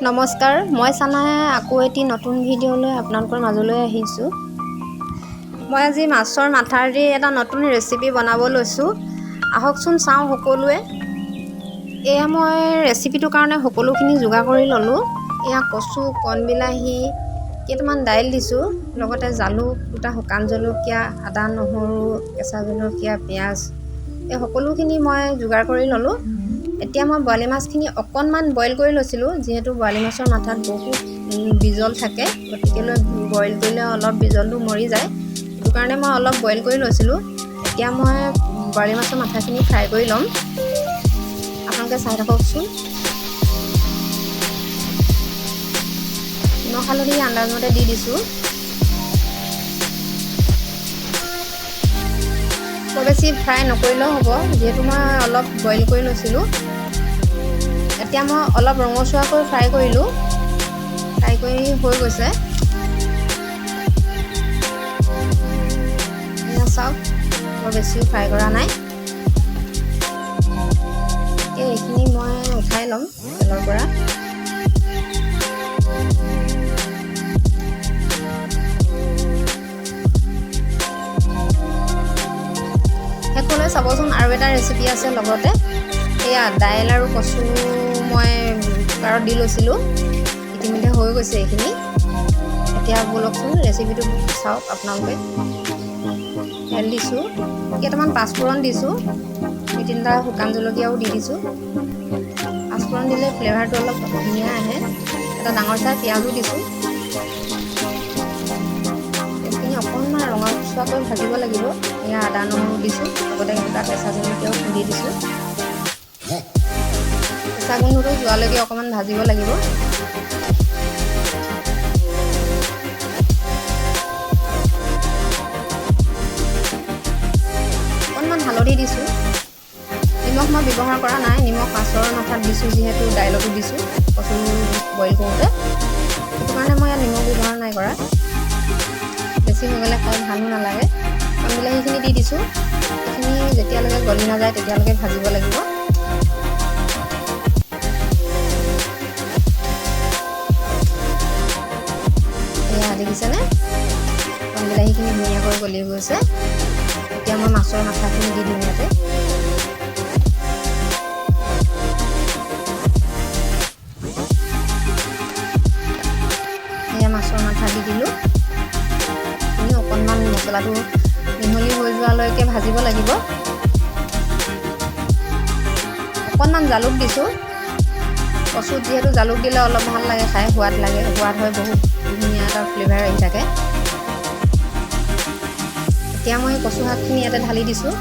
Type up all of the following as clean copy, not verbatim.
নমস্কাৰ, মই চানাই আকৌ এটি নতুন ভিডিঅ'লৈ আপোনালোকৰ মাজলৈ আহিছোঁ। মই আজি মাছৰ মাথাৰ দি এটা নতুন ৰেচিপি বনাব লৈছোঁ। আহকচোন চাওঁ সকলোৱে। এয়া মই ৰেচিপিটোৰ কাৰণে সকলোখিনি যোগাৰ কৰি ল'লোঁ। এয়া কচু, কণবিলাহী, কেইটামান দাইল দিছোঁ, লগতে জালুক, দুটা শুকান জলকীয়া, আদা, নহৰু, কেঁচা জলকীয়া, পিঁয়াজ, এই সকলোখিনি মই যোগাৰ কৰি ল'লোঁ। এতিয়া মই বৰালি মাছখিনি অকণমান বইল কৰি লৈছিলোঁ, যিহেতু বৰালি মাছৰ মাথাত বহুত বিজল থাকে, গতিকেলৈ বইল কৰিলে অলপ বিজলটো মৰি যায়। সেইটো কাৰণে মই অলপ বইল কৰি লৈছিলোঁ। এতিয়া মই বৰালি মাছৰ মাথাখিনি ফ্ৰাই কৰি ল'ম। আপোনালোকে চাই থাককচোন। নিমখ হালধি আন্দাজমতে দি দিছোঁ। বৰ বেছি ফ্ৰাই নকৰিলেও হ'ব, যিহেতু মই অলপ বইল কৰি লৈছিলোঁ। এতিয়া মই অলপ ৰঙচুৱাকৈ ফ্ৰাই কৰিলোঁ। ফ্ৰাই কৰি হৈ গৈছে। এয়া চাওক, বৰ বেছিও ফ্ৰাই কৰা নাই। এইখিনি মই উঠাই ল'ম তেলৰ পৰা। শেষলৈ চাবচোন, আৰু এটা ৰেচিপি আছে লগতে। এয়া দাইল আৰু কচু মই কুকাৰত দি লৈছিলোঁ, ইতিমধ্যে হৈ গৈছে এইখিনি। এতিয়া ব'লকচোন ৰেচিপিটো চাওক আপোনালোকে। তেল দিছোঁ, কেইটামান পাঁচফোৰণ দিছোঁ, দুই তিনিটা শুকান জলকীয়াও দি দিছোঁ। পাঁচফোৰণ দিলে ফ্লেভাৰটো অলপ ধুনীয়া আহে। এটা ডাঙৰ চাই পিঁয়াজো দিছোঁ। এইখিনি অকণমান ৰঙচুৱাকৈ ভাজিব লাগিব। এয়া আদা নহৰু দিছোঁ, লগতে দুটা কেঁচা জলকীয়াও খুন্দি দিছোঁ। কেঁচা গোন্ধটো যোৱালৈকে অকণমান ভাজিব লাগিব। অকণমান হালধি দিছোঁ। নিমখ মই ব্যৱহাৰ কৰা নাই, নিমখ মাছৰ মাথাত দিছোঁ যিহেতু, দাইলতো দিছোঁ কচু বইল কৰোঁতে, সেইটো কাৰণে মই ইয়াত নিমখ ব্যৱহাৰ নাই কৰা। বেছি হৈ গ'লে খাই ভালো নালাগে। কণবিলাহীখিনি দি দিছোঁ। এইখিনি যেতিয়ালৈকে গলি নাযায় তেতিয়ালৈকে ভাজিব লাগিব। এয়া দেখিছেনে, কণবিলাহীখিনি ধুনীয়াকৈ গলি গৈছে। এতিয়া মই মাছৰ মাথাখিনি দি দিম ইয়াতে। এয়া মাছৰ মাথা দি দিলোঁ। অকণমান মছলাটো মিহলি হৈ যোৱালৈকে ভাজিব লাগিব। অকণমান জালুক দিছোঁ। কচুত যিহেতু জালুক দিলে অলপ ভাল লাগে খাই, সোৱাদ লাগে, সোৱাদ হয়, বহুত ধুনীয়া এটা ফ্লেভাৰ আহি থাকে। এতিয়া মই কচু শাকখিনি ইয়াতে ঢালি দিছোঁ।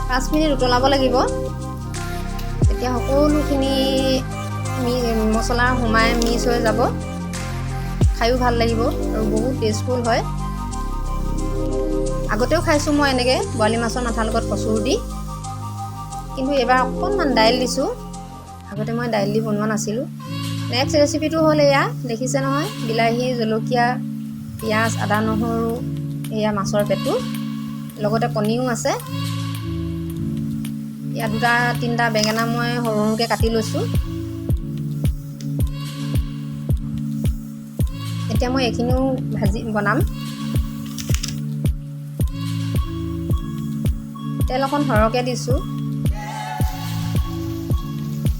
পাঁচ মিনিট উতলাব লাগিব। এতিয়া সকলোখিনি মছলা সোমাই মিক্স হৈ যাব। খায়ো ভাল লাগিব আৰু বহুত টেষ্টফুল হয়। আগতেও খাইছোঁ মই এনেকৈ বৰালি মাছৰ মাথাৰ লগত কচু দি, কিন্তু এইবাৰ অকণমান দাইল দিছোঁ। আগতে মই দাইল দি বনোৱা নাছিলোঁ। নেক্সট ৰেচিপিটো হ'ল এয়া, দেখিছে নহয়, বিলাহী, জলকীয়া, পিঁয়াজ, আদা, নহৰু, এয়া মাছৰ পেটু, লগতে কণীও আছে। ইয়াত দুটা তিনিটা বেঙেনা মই সৰু সৰুকৈ কাটি লৈছোঁ। এতিয়া মই এইখিনিও বনাম। তেল অকণ সৰহকৈ দিছোঁ।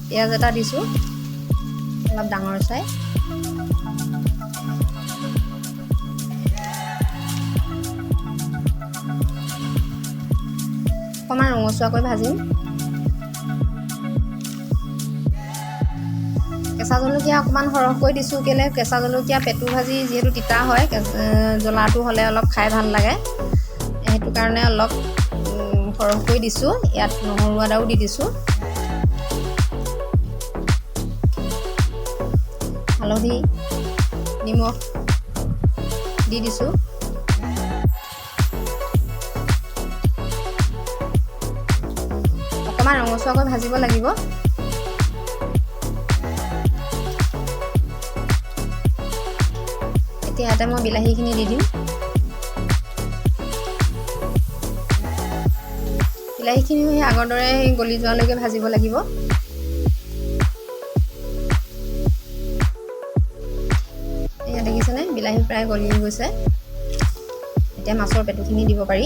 পিঁয়াজ এটা দিছোঁ, অলপ ডাঙৰ চাই। অকণমান ৰঙচুৱাকৈ ভাজিম। কেঁচা জলকীয়া অকণমান সৰহকৈ দিছোঁ, কেলৈ কেঁচা জলকীয়া পেটু ভাজি যিহেতু তিতা হয়, জ্বলাটো হ'লে অলপ খাই ভাল লাগে, সেইটো কাৰণে অলপ সৰহকৈ দিছোঁ। ইয়াত নহৰু আদাও দি দিছোঁ। হালধি, নিমখ দি দিছোঁ। অকণমান ৰঙচুৱাকৈ ভাজিব লাগিব। এতিয়া ইয়াতে মই বিলাহীখিনি দি দিম। বিলাহীখিনিও সেই আগৰ দৰে গলি যোৱালৈকে ভাজিব লাগিব। এয়া দেখিছেনে, বিলাহী প্ৰায় গলি গৈছে। এতিয়া মাছৰ পেটুখিনি দিব পাৰি।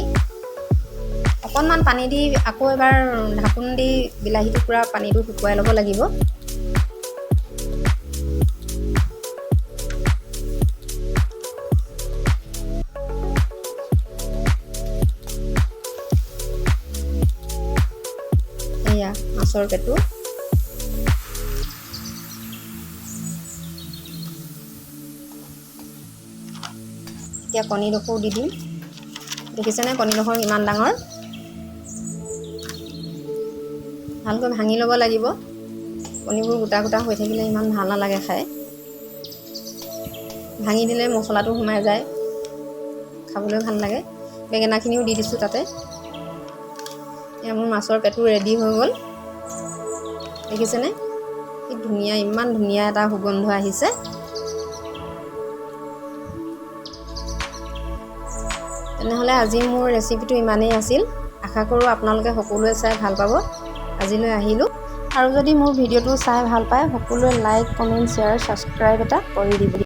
অকণমান পানী দি আকৌ এবাৰ ঢাকোন দি বিলাহীটো পূৰা পানীটো শুকুৱাই ল'ব লাগিব। এয়া মাছৰ পেটু। এতিয়া কণীডোখৰো দি দিম। দেখিছেনে কণীডোখৰ ইমান ডাঙৰ। ভালকৈ ভাঙি ল'ব লাগিব। কণীবোৰ গোটা গোটা হৈ থাকিলে ইমান ভাল নালাগে খাই। ভাঙি দিলে মছলাটো সোমাই যায়, খাবলৈ ভাল লাগে। বেঙেনাখিনিও দি দিছোঁ তাতে। এয়া মোৰ মাছৰ পেটু ৰেডি হৈ গ'ল। দেখিছেনে কি ধুনীয়া, ইমান ধুনীয়া এটা সুগন্ধ আহিছে। তেনেহ'লে আজি মোৰ ৰেচিপিটো ইমানেই আছিল। আশা কৰোঁ আপোনালোকে সকলোৱে চাই ভাল পাব। আজিলৈ আহিলোঁ। আৰু যদি মোৰ ভিডিঅ'টো চাই ভাল পায় সকলোৱে লাইক, কমেণ্ট, শ্বেয়াৰ, ছাবস্ক্ৰাইব এটা কৰি দিব।